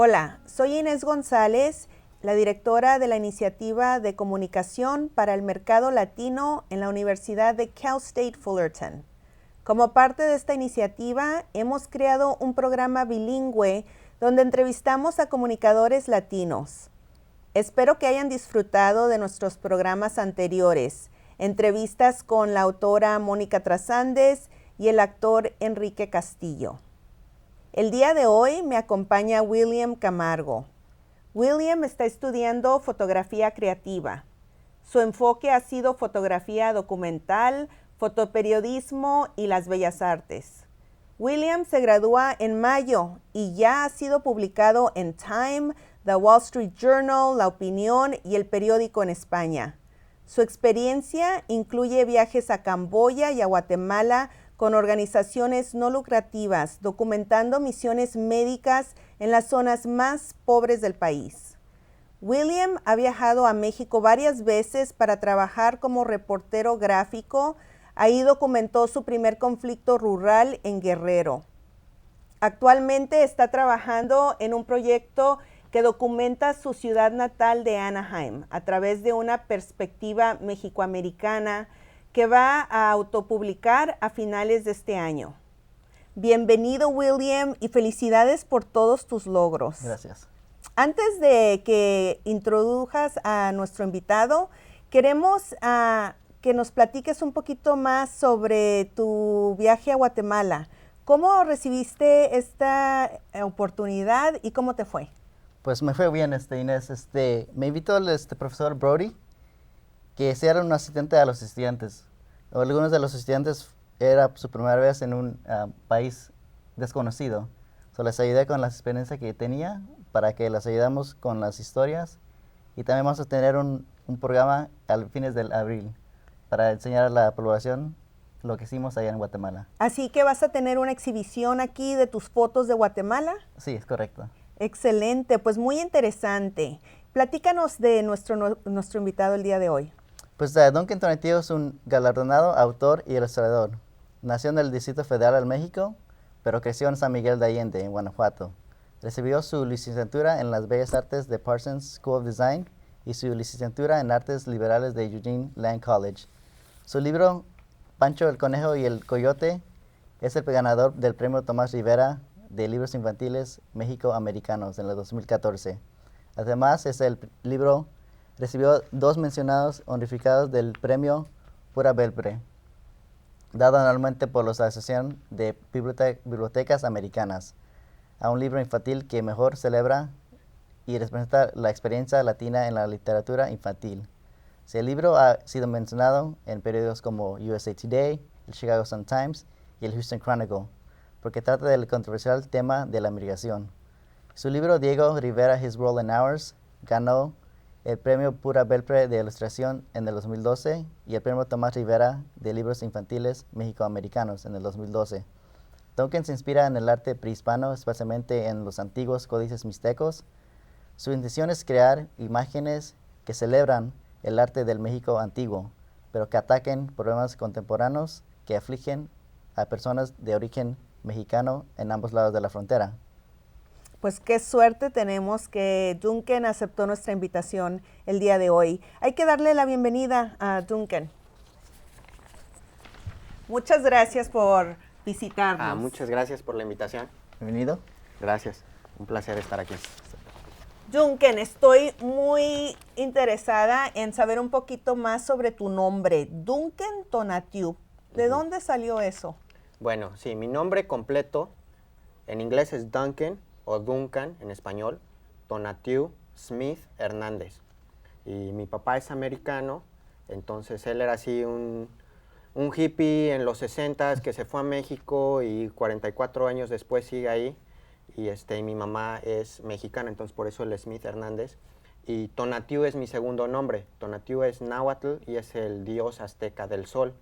Hola, soy Inés González, la directora de la Iniciativa de Comunicación para el Mercado Latino en la Universidad de Cal State Fullerton. Como parte de esta iniciativa, hemos creado un programa bilingüe donde entrevistamos a comunicadores latinos. Espero que hayan disfrutado de nuestros programas anteriores, entrevistas con la autora Mónica Trasandes y el actor Enrique Castillo. El día de hoy me acompaña William Camargo. William está estudiando fotografía creativa. Su enfoque ha sido fotografía documental, fotoperiodismo y las bellas artes. William se gradúa en mayo y ya ha sido publicado en Time, The Wall Street Journal, La Opinión y El Periódico en España. Su experiencia incluye viajes a Camboya y a Guatemala con organizaciones no lucrativas, documentando misiones médicas en las zonas más pobres del país. William ha viajado a México varias veces para trabajar como reportero gráfico. Ahí documentó su primer conflicto rural en Guerrero. Actualmente está trabajando en un proyecto que documenta su ciudad natal de Anaheim a través de una perspectiva mexicoamericana que va a autopublicar a finales de este año. Bienvenido, William, y felicidades por todos tus logros. Gracias. Antes de que introduzcas a nuestro invitado, queremos que nos platiques un poquito más sobre tu viaje a Guatemala. ¿Cómo recibiste esta oportunidad y cómo te fue? Pues me fue bien, Inés. Me invitó el profesor Brody, que era un asistente a los estudiantes. Algunos de los estudiantes era su primera vez en un país desconocido. Les ayudé con la experiencia que tenía para que les ayudamos con las historias. Y también vamos a tener un programa al fines del abril para enseñar a la población lo que hicimos allá en Guatemala. Así que vas a tener una exhibición aquí de tus fotos de Guatemala. Sí, es correcto. Excelente, pues muy interesante. Platícanos de nuestro invitado el día de hoy. Pues Duncan Tonatiuh es un galardonado autor y ilustrador. Nació en el Distrito Federal de México, pero creció en San Miguel de Allende, en Guanajuato. Recibió su licenciatura en las Bellas Artes de Parsons School of Design y su licenciatura en Artes Liberales de Eugene Lang College. Su libro, Pancho el Conejo y el Coyote, es el ganador del Premio Tomás Rivera de Libros Infantiles México-Americanos en el 2014. Además, recibió 2 mencionados honorificados del Premio Pura Belpre, dado anualmente por la Asociación de Bibliotecas Americanas, a un libro infantil que mejor celebra y representa la experiencia latina en la literatura infantil. El libro ha sido mencionado en periódicos como USA Today, el Chicago Sun-Times y el Houston Chronicle, porque trata del controversial tema de la migración. Su libro Diego Rivera, His World and Ours, ganó el Premio Pura Belpre de Ilustración en el 2012 y el Premio Tomás Rivera de Libros Infantiles México-Americanos en el 2012. Duncan se inspira en el arte prehispano, especialmente en los antiguos códices mixtecos. Su intención es crear imágenes que celebran el arte del México antiguo, pero que ataquen problemas contemporáneos que afligen a personas de origen mexicano en ambos lados de la frontera. Pues qué suerte tenemos que Duncan aceptó nuestra invitación el día de hoy. Hay que darle la bienvenida a Duncan. Muchas gracias por visitarnos. Muchas gracias por la invitación. Bienvenido. Gracias, un placer estar aquí. Duncan, estoy muy interesada en saber un poquito más sobre tu nombre, Duncan Tonatiuh. ¿De dónde salió eso? Bueno, sí, mi nombre completo en inglés es Duncan o Duncan en español, Tonatiuh Smith Hernández. Y mi papá es americano, entonces él era así un hippie en los 60s que se fue a México y 44 años después sigue ahí. Y mi mamá es mexicana, entonces por eso el Smith Hernández. Y Tonatiuh es mi segundo nombre. Tonatiuh es náhuatl y es el dios azteca del sol.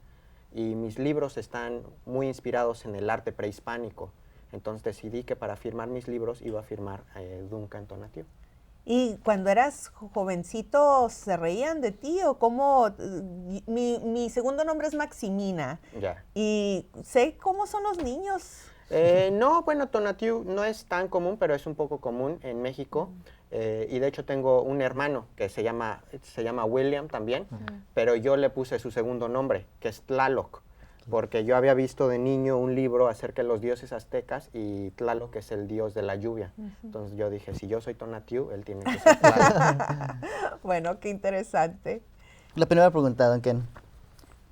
Y mis libros están muy inspirados en el arte prehispánico. Entonces decidí que para firmar mis libros iba a firmar Duncan Tonatiuh. ¿Y cuando eras jovencito se reían de ti o cómo? Mi segundo nombre es Maximina. Ya. Y sé cómo son los niños. No, bueno, Tonatiuh no es tan común, pero es un poco común en México. Y de hecho tengo un hermano que se llama William también, pero yo le puse su segundo nombre, que es Tlaloc, porque yo había visto de niño un libro acerca de los dioses aztecas y Tlaloc es el dios de la lluvia. Entonces yo dije, si yo soy Tonatiuh, él tiene que ser Tlaloc. Bueno, qué interesante. La primera pregunta, Duncan.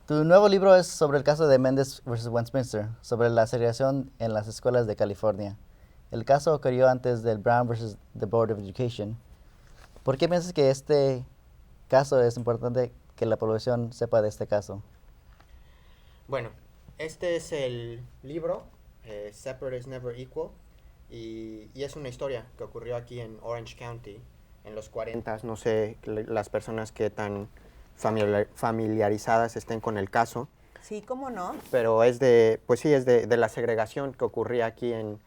Tu nuevo libro es sobre el caso de Mendes versus Westminster, sobre la segregación en las escuelas de California. El caso ocurrió antes del Brown versus the Board of Education. ¿Por qué piensas que este caso es importante que la población sepa de este caso? Bueno, este es el libro, Separate is Never Equal, y es una historia que ocurrió aquí en Orange County en los 40. No sé las personas que tan familiarizadas estén con el caso. Sí, cómo no. Pero es de, pues sí, es de la segregación que ocurría aquí en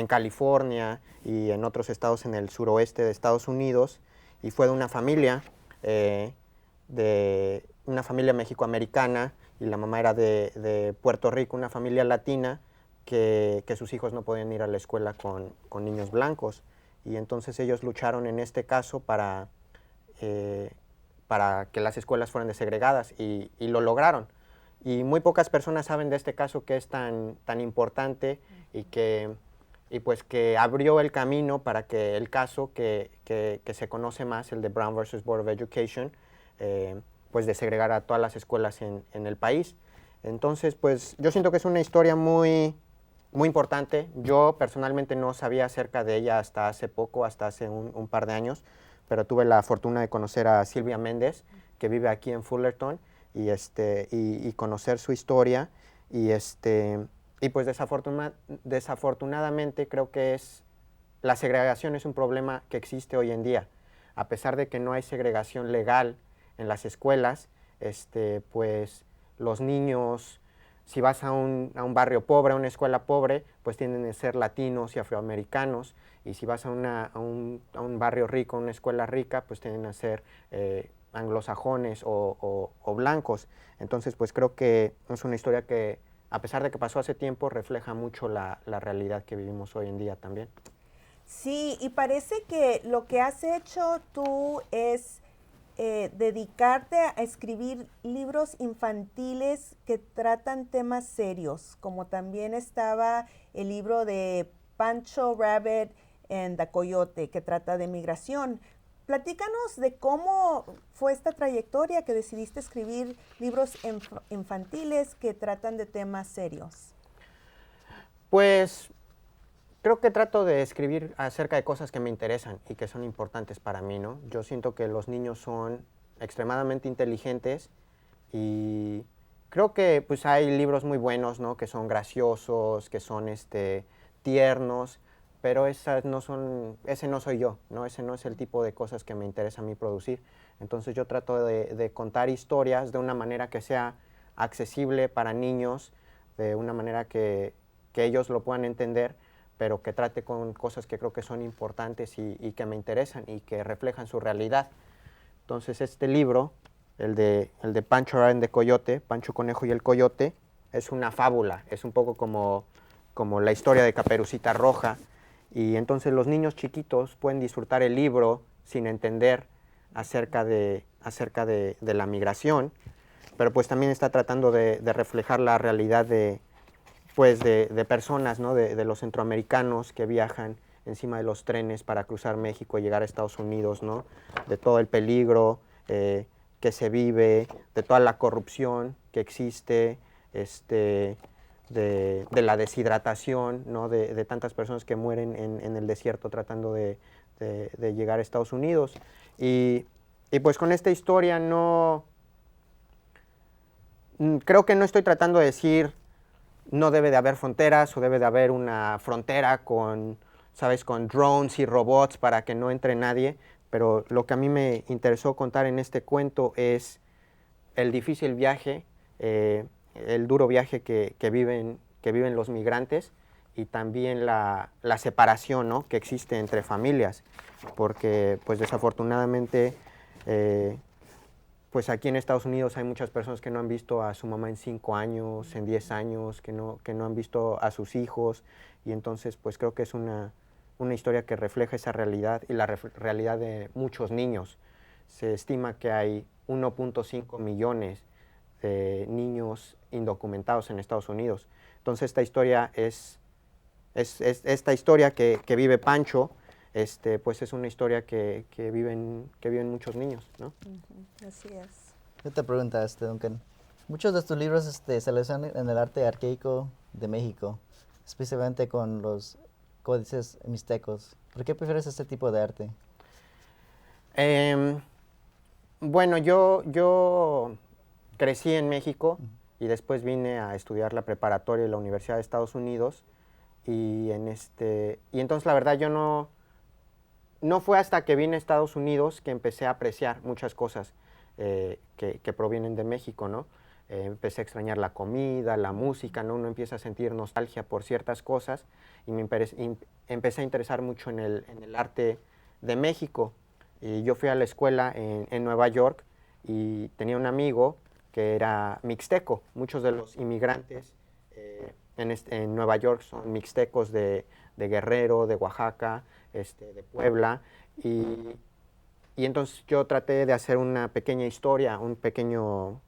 California y en otros estados en el suroeste de Estados Unidos, y fue de una familia mexicoamericana, y la mamá era de Puerto Rico, una familia latina, que sus hijos no podían ir a la escuela con niños blancos, y entonces ellos lucharon en este caso para que las escuelas fueran desegregadas, y lo lograron. Y muy pocas personas saben de este caso, que es tan importante y pues que abrió el camino para que el caso que se conoce más, el de Brown versus Board of Education, pues desegregara a todas las escuelas en el país. Entonces, pues yo siento que es una historia muy importante. Yo personalmente no sabía acerca de ella hasta hace poco, hasta hace un par de años, pero tuve la fortuna de conocer a Silvia Méndez, que vive aquí en Fullerton, y conocer su historia, y pues desafortunadamente creo que la segregación es un problema que existe hoy en día. A pesar de que no hay segregación legal en las escuelas, pues los niños, si vas a un barrio pobre, a una escuela pobre, pues tienden a ser latinos y afroamericanos, y si vas a un barrio rico, a una escuela rica, pues tienden a ser anglosajones o blancos. Entonces, pues creo que es una historia que, a pesar de que pasó hace tiempo, refleja mucho la realidad que vivimos hoy en día también. Sí, y parece que lo que has hecho tú es dedicarte a escribir libros infantiles que tratan temas serios, como también estaba el libro de Pancho Rabbit and the Coyote, que trata de migración. Platícanos de cómo fue esta trayectoria que decidiste escribir libros infantiles que tratan de temas serios. Pues creo que trato de escribir acerca de cosas que me interesan y que son importantes para mí, ¿no? Yo siento que los niños son extremadamente inteligentes, y creo que pues hay libros muy buenos, ¿no? Que son graciosos, que son tiernos, pero ese no soy yo, ¿no? Ese no es el tipo de cosas que me interesa a mí producir. Entonces yo trato de contar historias de una manera que sea accesible para niños, de una manera que ellos lo puedan entender, pero que trate con cosas que creo que son importantes y que me interesan y que reflejan su realidad. Entonces este libro, el de Pancho Rabbit and the Coyote, Pancho Conejo y el Coyote, es una fábula, es un poco como la historia de Caperucita Roja, y entonces los niños chiquitos pueden disfrutar el libro sin entender acerca de la migración, pero pues también está tratando de reflejar la realidad de personas, ¿no? de los centroamericanos que viajan encima de los trenes para cruzar México y llegar a Estados Unidos, ¿no? De todo el peligro que se vive, de toda la corrupción que existe, de la deshidratación, ¿no? de tantas personas que mueren en el desierto tratando de llegar a Estados Unidos. Y pues con esta historia creo que no estoy tratando de decir no debe de haber fronteras o debe de haber una frontera con drones y robots para que no entre nadie, pero lo que a mí me interesó contar en este cuento es el difícil viaje, el duro viaje que viven los migrantes, y también la separación, ¿no? que existe entre familias, porque pues desafortunadamente pues aquí en Estados Unidos hay muchas personas que no han visto a su mamá en 5 años, en 10 años, que no han visto a sus hijos, y entonces pues creo que es una historia que refleja esa realidad y la realidad de muchos niños. Se estima que hay 1.5 millones de niños indocumentados en Estados Unidos. Entonces esta historia es esta historia que vive Pancho, pues es una historia que viven muchos niños, ¿no? Así es. Otra pregunta, Duncan. Muchos de tus libros se relacionan en el arte arcaico de México, especialmente con los códices mixtecos. ¿Por qué prefieres este tipo de arte? Bueno, yo crecí en México y después vine a estudiar la preparatoria en la Universidad de Estados Unidos y entonces la verdad yo no fue hasta que vine a Estados Unidos que empecé a apreciar muchas cosas que provienen de México, ¿no? Empecé a extrañar la comida, la música, ¿no? Uno empieza a sentir nostalgia por ciertas cosas y empecé a interesar mucho en el arte de México. Y yo fui a la escuela en Nueva York y tenía un amigo que era mixteco. Muchos de los inmigrantes en Nueva York son mixtecos de Guerrero, de Oaxaca, de Puebla. Y entonces yo traté de hacer una pequeña historia,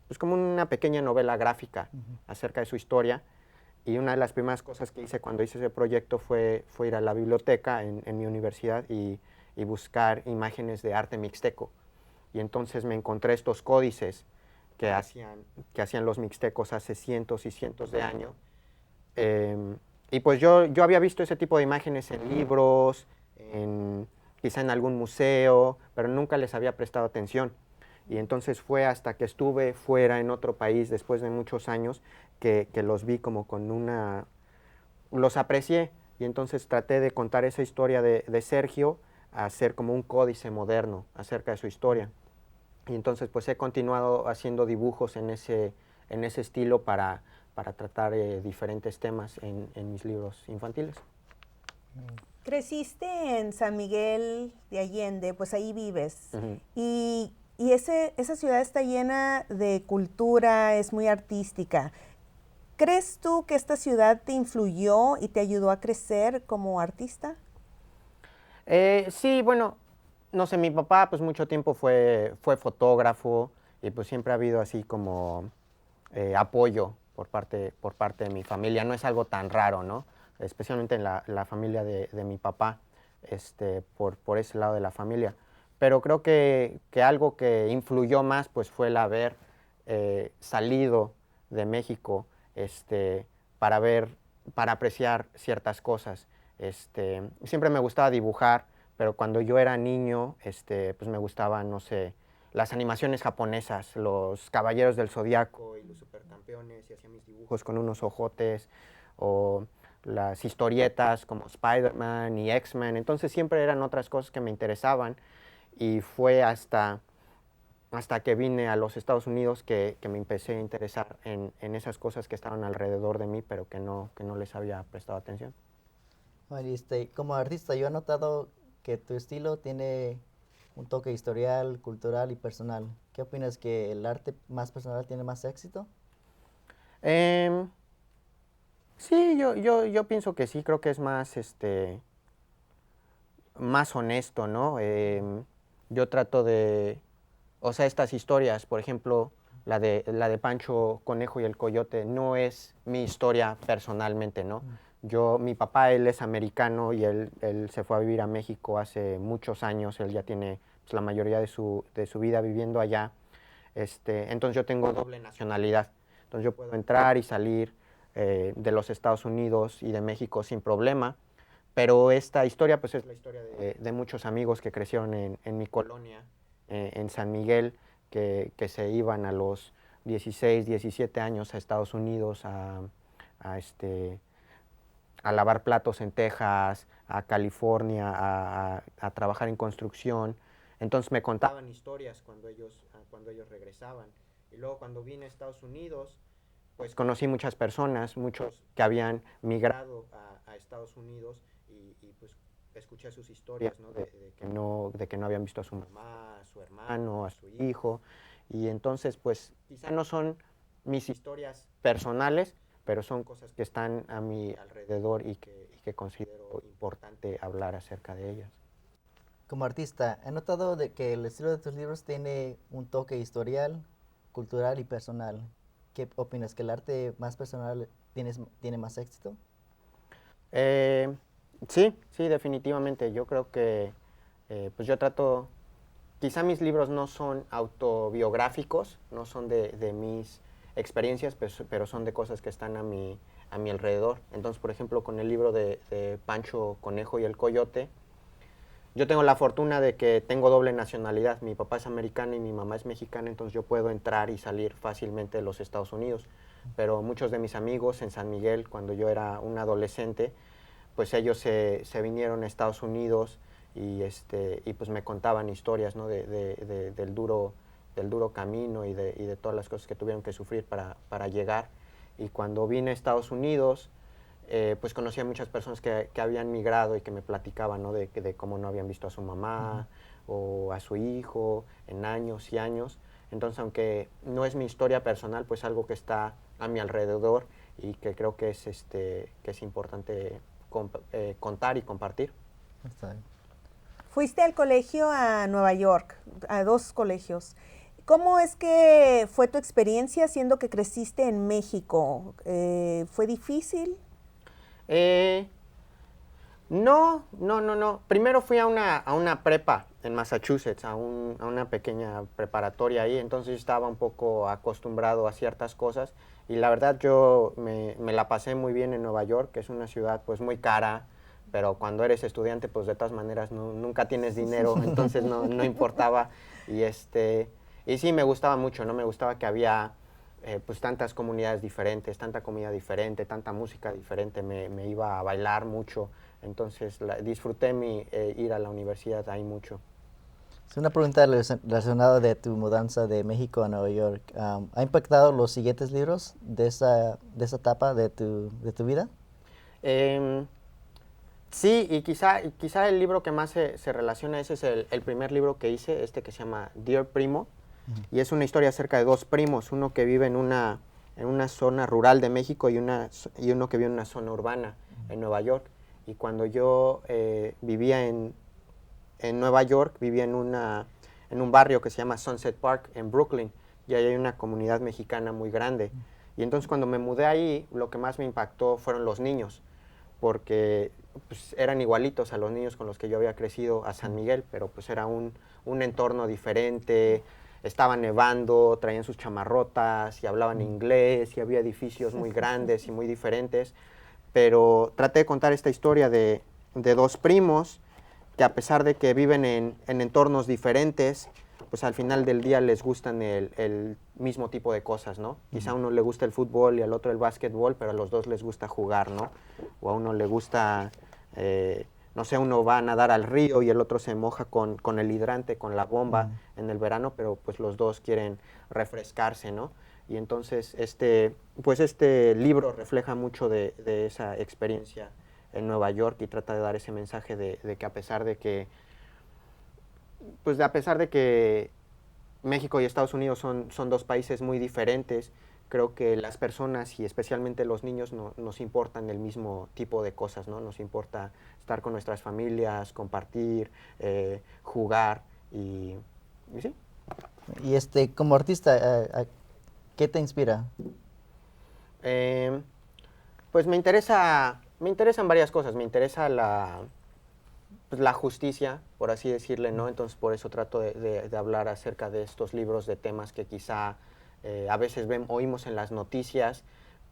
pues como una pequeña novela gráfica acerca de su historia. Y una de las primeras cosas que hice cuando hice ese proyecto fue ir a la biblioteca en mi universidad y buscar imágenes de arte mixteco. Y entonces me encontré estos códices que hacían los mixtecos hace cientos y cientos de años. Y pues yo había visto ese tipo de imágenes en libros, quizá en algún museo, pero nunca les había prestado atención. Y entonces fue hasta que estuve fuera en otro país, después de muchos años, que los vi como los aprecié. Y entonces traté de contar esa historia de Sergio, a hacer como un códice moderno acerca de su historia. Y entonces pues he continuado haciendo dibujos en ese estilo para tratar diferentes temas en mis libros infantiles. Creciste en San Miguel de Allende, pues ahí vives. Uh-huh. Y esa ciudad está llena de cultura, es muy artística. ¿Crees tú que esta ciudad te influyó y te ayudó a crecer como artista? Sí, bueno, no sé, mi papá pues mucho tiempo fue fotógrafo y pues siempre ha habido así como apoyo por parte de mi familia. No es algo tan raro, ¿no? Especialmente en la familia de mi papá, por ese lado de la familia. Pero creo que algo que influyó más pues fue el haber salido de México para apreciar ciertas cosas. Siempre me gustaba dibujar, pero cuando yo era niño, pues me gustaban, no sé, las animaciones japonesas, los Caballeros del Zodiaco y los Supercampeones, y hacía mis dibujos con unos ojotes, o las historietas como Spider-Man y X-Men. Entonces siempre eran otras cosas que me interesaban, y fue hasta que vine a los Estados Unidos que me empecé a interesar en esas cosas que estaban alrededor de mí, pero que no les había prestado atención. Bueno, como artista, yo he notado que tu estilo tiene un toque historial, cultural y personal. ¿Qué opinas, que el arte más personal tiene más éxito? Sí, yo pienso que sí, creo que es más honesto, ¿no? Yo trato o sea, estas historias, por ejemplo, la de Pancho Conejo y el Coyote, no es mi historia personalmente, ¿no? Mi papá, él es americano y él se fue a vivir a México hace muchos años. Él ya tiene pues, la mayoría de su vida viviendo allá. Entonces yo tengo doble nacionalidad. Entonces yo puedo entrar y salir de los Estados Unidos y de México sin problema. Pero esta historia pues es la historia de muchos amigos que crecieron en mi colonia, en San Miguel, que se iban a los 16, 17 años a Estados Unidos a lavar platos en Texas, a California, a trabajar en construcción. Entonces me contaban historias cuando ellos regresaban. Y luego cuando vine a Estados Unidos, pues conocí muchas personas, muchos que habían migrado a Estados Unidos, y pues escuché sus historias, ¿no? De que no habían visto a su mamá, a su hermano, a su hijo. Y entonces, pues, quizá no son mis historias personales, pero son cosas que están a mi alrededor y que considero importante hablar acerca de ellas. Como artista, he notado de que el estilo de tus libros tiene un toque historial, cultural y personal. ¿Qué opinas? ¿Que el arte más personal tiene más éxito? Eh, sí, sí, definitivamente. Yo creo que pues yo trato, quizá mis libros no son autobiográficos, no son de mis experiencias, pero son de cosas que están a mi alrededor. Entonces, por ejemplo, con el libro de Pancho Conejo y el Coyote, yo tengo la fortuna de que tengo doble nacionalidad. Mi papá es americano y mi mamá es mexicana, entonces yo puedo entrar y salir fácilmente de los Estados Unidos. Pero muchos de mis amigos en San Miguel, cuando yo era un adolescente, pues ellos se vinieron a Estados Unidos y pues me contaban historias, ¿no? Del duro camino y de todas las cosas que tuvieron que sufrir para llegar. Y cuando vine a Estados Unidos, pues conocí a muchas personas que habían migrado y que me platicaban, ¿no? de cómo no habían visto a su mamá o a su hijo en años y años. Entonces, aunque no es mi historia personal, pues algo que está a mi alrededor y que creo que es importante contar y compartir. Está bien. Fuiste al colegio a Nueva York, a 2 colegios. ¿Cómo es que fue tu experiencia siendo que creciste en México? ¿Fue difícil? No. Primero fui a una prepa en Massachusetts, a una pequeña preparatoria ahí, entonces estaba un poco acostumbrado a ciertas cosas y la verdad yo me la pasé muy bien en Nueva York, que es una ciudad pues muy cara, pero cuando eres estudiante pues de todas maneras nunca tienes dinero, entonces no importaba y sí me gustaba mucho, ¿no? Me gustaba que había pues tantas comunidades diferentes, tanta comida diferente, tanta música diferente, me iba a bailar mucho, entonces disfruté ir a la universidad ahí mucho. Es una pregunta relacionada de tu mudanza de México a Nueva York. ¿Ha impactado los siguientes libros de esa etapa de tu vida? Em, sí, y quizá el libro que más se relaciona, ese es el primer libro que hice, que se llama Dear Primo, y es una historia acerca de 2 primos, uno que vive en una zona rural de México y uno que vive en una zona urbana en Nueva York. Y cuando yo vivía en Nueva York, vivía en un barrio que se llama Sunset Park en Brooklyn, y ahí hay una comunidad mexicana muy grande. Y entonces cuando me mudé ahí, lo que más me impactó fueron los niños, porque pues, eran igualitos a los niños con los que yo había crecido a San Miguel, pero pues era un entorno diferente, estaba nevando, traían sus chamarrotas y hablaban inglés y había edificios muy grandes y muy diferentes, pero traté de contar esta historia de 2 primos que a pesar de que viven en entornos diferentes, pues al final del día les gustan el mismo tipo de cosas, ¿no? Quizá a uno le gusta el fútbol y al otro el básquetbol, pero a los dos les gusta jugar, ¿no? O a uno le gusta, no sé, uno va a nadar al río y el otro se moja con el hidrante, con la bomba en el verano, pero pues los dos quieren refrescarse, ¿no? Y entonces pues este libro refleja mucho de esa experiencia en Nueva York y trata de dar ese mensaje de que a pesar de que México y Estados Unidos son 2 países muy diferentes, creo que las personas y especialmente los niños nos importan el mismo tipo de cosas, ¿no? Nos importa estar con nuestras familias, compartir, jugar y sí. Y como artista, ¿qué te inspira? Pues me interesan varias cosas, me interesa pues la justicia, por así decirle, ¿no? Entonces por eso trato de hablar acerca de estos libros, de temas que quizá a veces oímos en las noticias,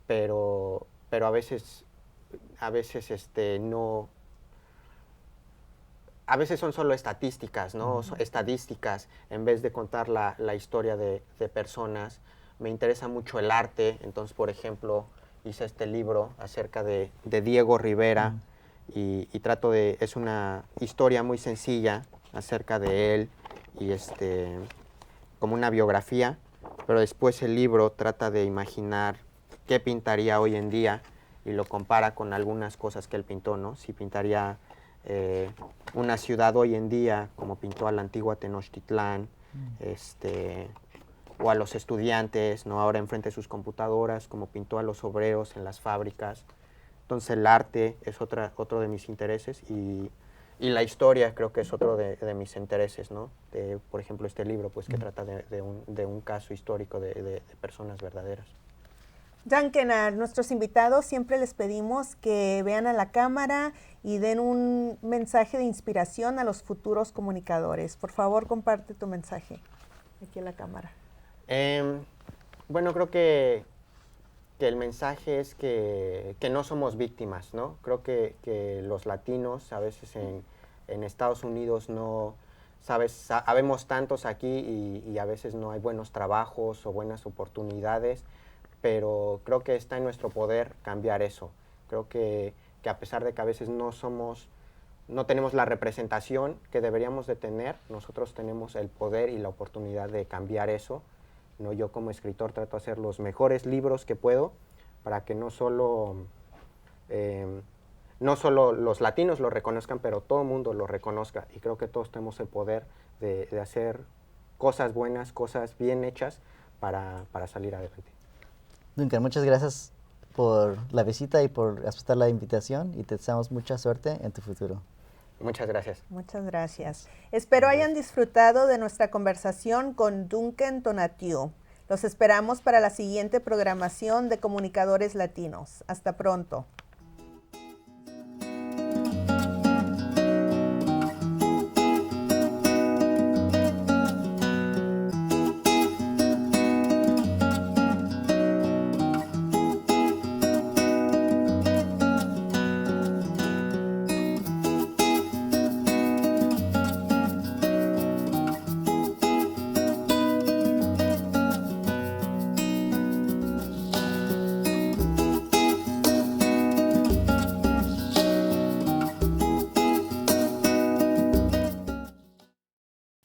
pero a veces no, a veces son solo estadísticas, ¿no? Estadísticas en vez de contar la historia de personas. Me interesa mucho el arte, entonces por ejemplo hice este libro acerca de Diego Rivera. Y es una historia muy sencilla acerca de él y como una biografía, pero después el libro trata de imaginar qué pintaría hoy en día y lo compara con algunas cosas que él pintó, ¿no? Si pintaría una ciudad hoy en día como pintó a la antigua Tenochtitlán, o a los estudiantes, ¿no? Ahora enfrente de sus computadoras, como pintó a los obreros en las fábricas. Entonces el arte es otro de mis intereses y la historia creo que es otro de mis intereses, ¿no? Por ejemplo, este libro pues que trata de un caso histórico de personas verdaderas. Duncan, a nuestros invitados siempre les pedimos que vean a la cámara y den un mensaje de inspiración a los futuros comunicadores. Por favor, comparte tu mensaje aquí a la cámara. Bueno, creo que el mensaje es que no somos víctimas, ¿no? Creo que los latinos a veces en Estados Unidos no, sabes, habemos tantos aquí y a veces no hay buenos trabajos o buenas oportunidades, pero creo que está en nuestro poder cambiar eso. Creo que a pesar de que a veces no tenemos la representación que deberíamos de tener, nosotros tenemos el poder y la oportunidad de cambiar eso, ¿no? Yo como escritor trato de hacer los mejores libros que puedo para que no solo los latinos lo reconozcan, pero todo el mundo lo reconozca. Y creo que todos tenemos el poder de hacer cosas buenas, cosas bien hechas para salir adelante. Duncan, muchas gracias por la visita y por aceptar la invitación y te deseamos mucha suerte en tu futuro. Muchas gracias. Muchas gracias. Espero hayan disfrutado de nuestra conversación con Duncan Tonatiuh. Los esperamos para la siguiente programación de Comunicadores Latinos. Hasta pronto.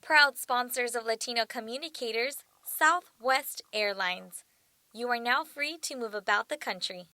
Proud sponsors of Latino communicators, Southwest Airlines. You are now free to move about the country.